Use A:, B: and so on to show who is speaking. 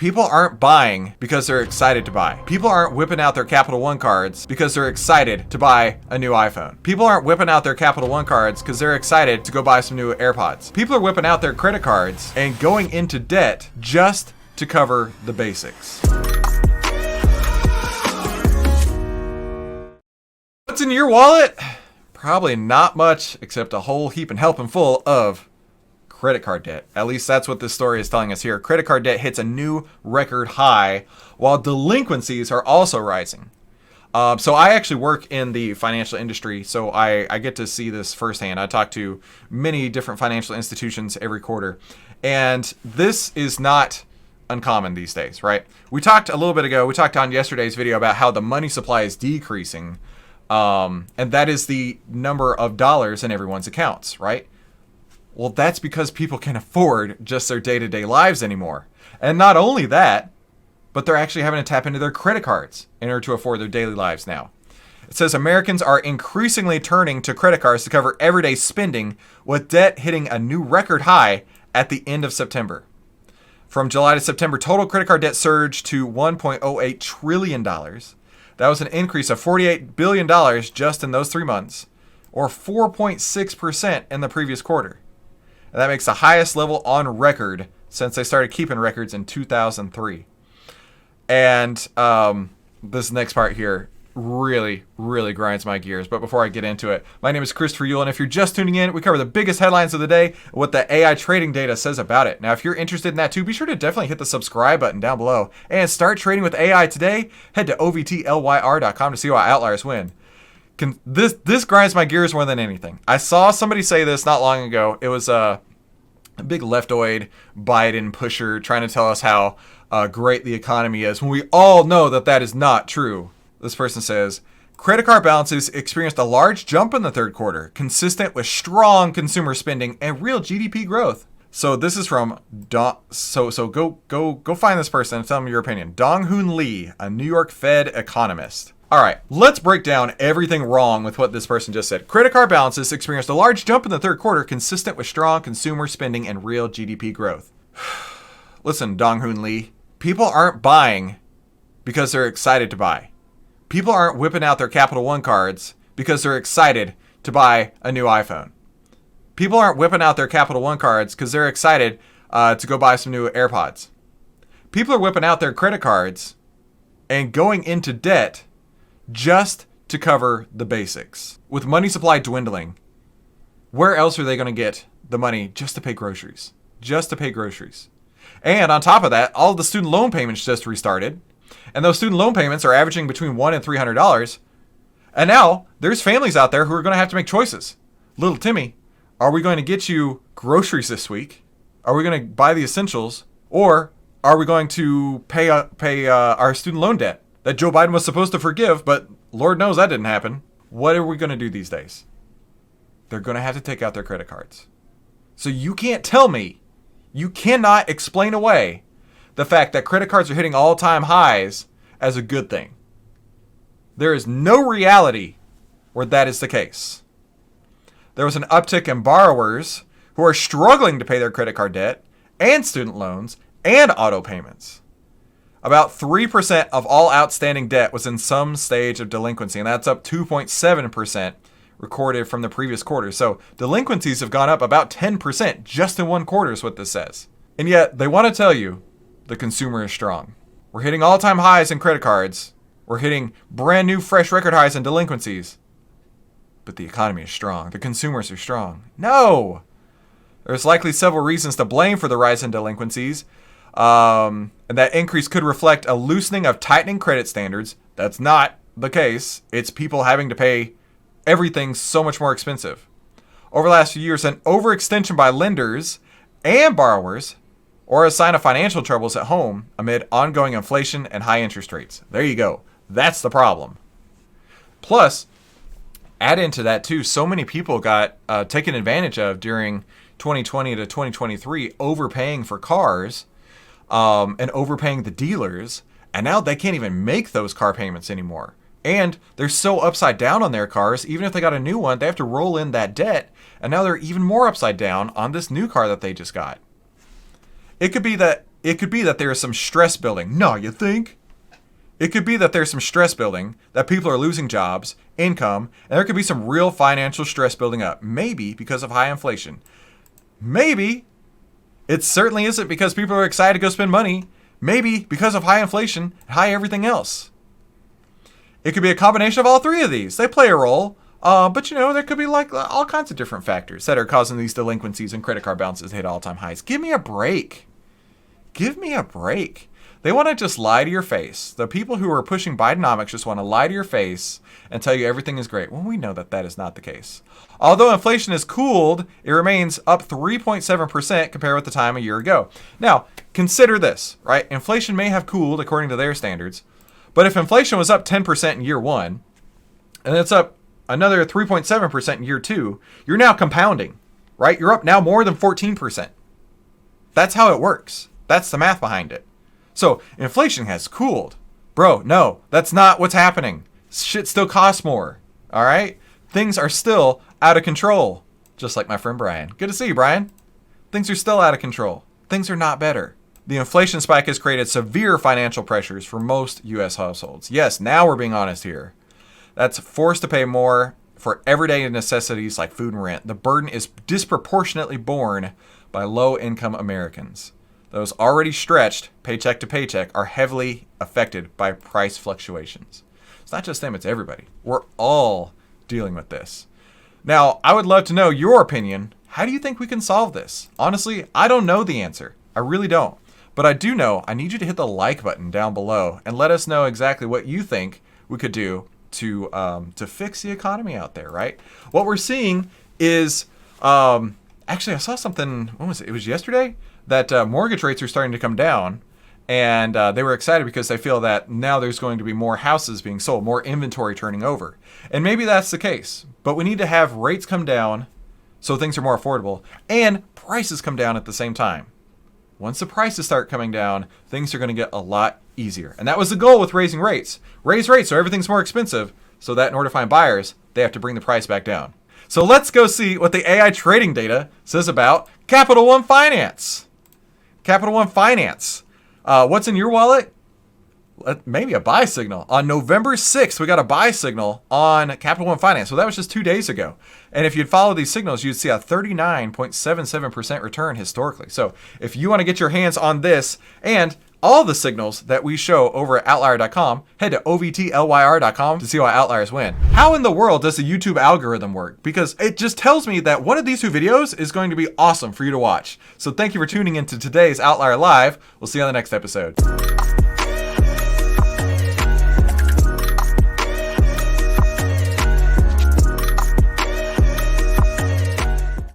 A: People aren't buying because they're excited to buy. People aren't whipping out their Capital One cards because they're excited to buy a new iPhone. People aren't whipping out their Capital One cards because they're excited to go buy some new AirPods. People are whipping out their credit cards and going into debt just to cover the basics. What's in your wallet? Probably not much, except a whole heap and helping full of credit card debt. At least that's what this story is telling us here. Credit card debt hits a new record high, while delinquencies are also rising. So I actually work in the financial industry, so I get to see this firsthand. I talk to many different financial institutions every quarter, and this is not uncommon these days, right? We talked a little bit ago, we talked on yesterday's video about how the money supply is decreasing, and that is the number of dollars in everyone's accounts, right? Well, that's because people can't afford just their day-to-day lives anymore. And not only that, but they're actually having to tap into their credit cards in order to afford their daily lives now. It says Americans are increasingly turning to credit cards to cover everyday spending, with debt hitting a new record high at the end of September. From July to September, total credit card debt surged to $1.08 trillion. That was an increase of $48 billion just in those 3 months, or 4.6% in the previous quarter. And that makes the highest level on record since they started keeping records in 2003. And this next part here really, really grinds my gears. But before I get into it, my name is Christopher Yule, and if you're just tuning in, we cover the biggest headlines of the day and what the AI trading data says about it. Now, if you're interested in that too, be sure to definitely hit the subscribe button down below and start trading with AI today. Head to ovtlyr.com to see why outliers win. This grinds my gears more than anything. I saw somebody say this not long ago. It was a big leftoid Biden pusher trying to tell us how great the economy is, when we all know that that is not true. This person says, credit card balances experienced a large jump in the third quarter, consistent with strong consumer spending and real GDP growth. So this is from Don. So go find this person and tell them your opinion. Don Hunley, a New York Fed economist. All right, let's break down everything wrong with what this person just said. Credit card balances experienced a large jump in the third quarter, consistent with strong consumer spending and real GDP growth. Listen, Don Hunley, people aren't buying because they're excited to buy. People aren't whipping out their Capital One cards because they're excited to buy a new iPhone. People aren't whipping out their Capital One cards because they're excited to go buy some new AirPods. People are whipping out their credit cards and going into debt just to cover the basics. With money supply dwindling, where else are they going to get the money just to pay groceries? Just to pay groceries. And on top of that, all the student loan payments just restarted. And those student loan payments are averaging between $100 and $300. And now there's families out there who are going to have to make choices. Little Timmy, are we going to get you groceries this week? Are we going to buy the essentials? Or are we going to pay our student loan debt that Joe Biden was supposed to forgive, but Lord knows that didn't happen? What are we going to do these days? They're going to have to take out their credit cards. So you can't tell me, you cannot explain away the fact that credit cards are hitting all-time highs as a good thing. There is no reality where that is the case. There was an uptick in borrowers who are struggling to pay their credit card debt and student loans and auto payments. About 3% of all outstanding debt was in some stage of delinquency, and that's up 2.7% recorded from the previous quarter. So delinquencies have gone up about 10% just in one quarter is what this says. And yet they want to tell you the consumer is strong. We're hitting all-time highs in credit cards. We're hitting brand new fresh record highs in delinquencies. But the economy is strong. The consumers are strong. No! There's likely several reasons to blame for the rise in delinquencies. And that increase could reflect a loosening of tightening credit standards. That's not the case. It's people having to pay everything so much more expensive. Over the last few years, an overextension by lenders and borrowers, or a sign of financial troubles at home amid ongoing inflation and high interest rates. There you go. That's the problem. Plus, add into that too, so many people got taken advantage of during 2020 to 2023, overpaying for cars and overpaying the dealers. And now they can't even make those car payments anymore. And they're so upside down on their cars, even if they got a new one, they have to roll in that debt. And now they're even more upside down on this new car that they just got. It could be that it could be that there is some stress building. No, you think? It could be that there's some stress building, that people are losing jobs, income, and there could be some real financial stress building up. Maybe because of high inflation. Maybe it certainly isn't because people are excited to go spend money. Maybe because of high inflation, high everything else. It could be a combination of all three of these. They play a role. But there could be like all kinds of different factors that are causing these delinquencies and credit card balances to hit all-time highs. Give me a break. Give me a break. They want to just lie to your face. The people who are pushing Bidenomics just want to lie to your face and tell you everything is great. Well, we know that that is not the case. Although inflation has cooled, it remains up 3.7% compared with the time a year ago. Now, consider this, right? Inflation may have cooled according to their standards, but if inflation was up 10% in year one, and it's up another 3.7% in year two, you're now compounding, right? You're up now more than 14%. That's how it works. That's the math behind it. So inflation has cooled. Bro, no, that's not what's happening. Shit still costs more. All right? Things are still out of control. Just like my friend Brian. Good to see you, Brian. Things are still out of control. Things are not better. The inflation spike has created severe financial pressures for most U.S. households. Yes, now we're being honest here. That's forced to pay more for everyday necessities like food and rent. The burden is disproportionately borne by low-income Americans. Those already stretched paycheck to paycheck are heavily affected by price fluctuations. It's not just them, it's everybody. We're all dealing with this. Now, I would love to know your opinion. How do you think we can solve this? Honestly, I don't know the answer. I really don't. But I do know I need you to hit the like button down below and let us know exactly what you think we could do to fix the economy out there, right? What we're seeing is, actually I saw something, when was it? It was yesterday? That mortgage rates are starting to come down, and they were excited because they feel that now there's going to be more houses being sold, more inventory turning over. And maybe that's the case, but we need to have rates come down so things are more affordable and prices come down at the same time. Once the prices start coming down, things are going to get a lot easier. And that was the goal with raising rates. Raise rates so everything's more expensive, so that in order to find buyers, they have to bring the price back down. So let's go see what the AI trading data says about Capital One Finance. Capital One Finance. What's in your wallet? Maybe a buy signal. On November 6th, we got a buy signal on Capital One Finance. So that was just 2 days ago. And if you'd follow these signals, you'd see a 39.77% return historically. So if you want to get your hands on this and all the signals that we show over at outlier.com, head to ovtlyr.com to see why outliers win. How in the world does the YouTube algorithm work? Because it just tells me that one of these two videos is going to be awesome for you to watch. So thank you for tuning into today's Outlier Live. We'll see you on the next episode.